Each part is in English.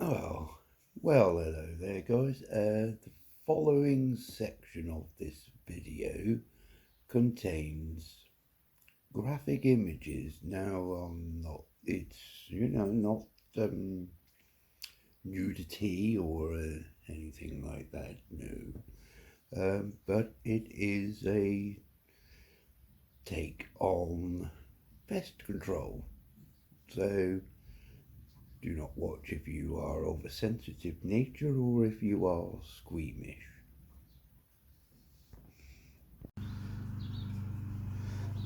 Oh, well, hello there, guys. The following section of this video contains graphic images. Now, it's, not nudity or anything like that, no. But it is a take on pest control. So, do not watch if you are of a sensitive nature or if you are squeamish.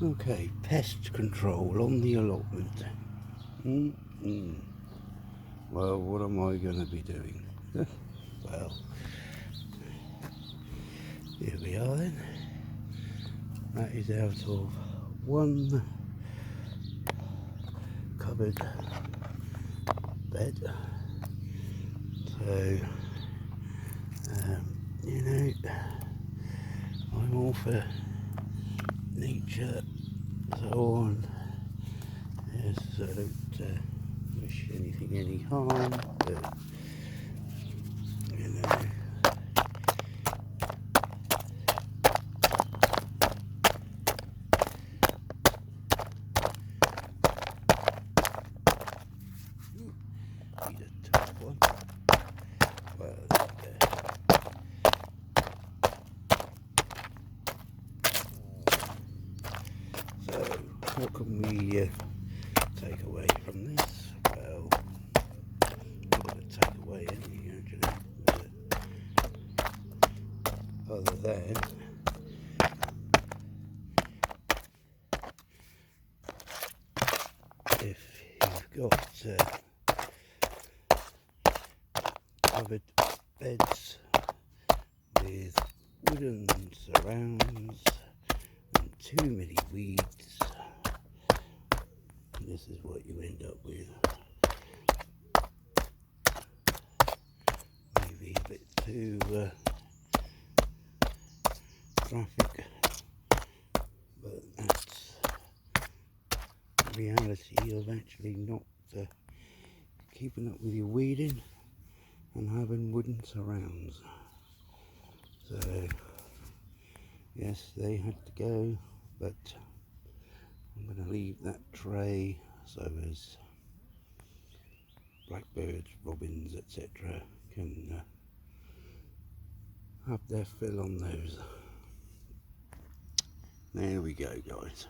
Okay, pest control on the allotment. Well, what am I going to be doing? Well, here we are then. That is out of one covered bed. So, I'm all for nature, so on. Yes, I don't wish anything any harm, but you know. He's a tough one. Well, there we go. So, what can we take away from this? Well, not going to take away anything actually, but other than if you've got covered beds with wooden surrounds and too many weeds, this is what you end up with. Maybe a bit too graphic, but that's the reality of actually not keeping up with your weeding and having wooden surrounds. So yes, they had to go, but I'm going to leave that tray so as blackbirds, robins, etc. can have their fill on those. There we go, guys.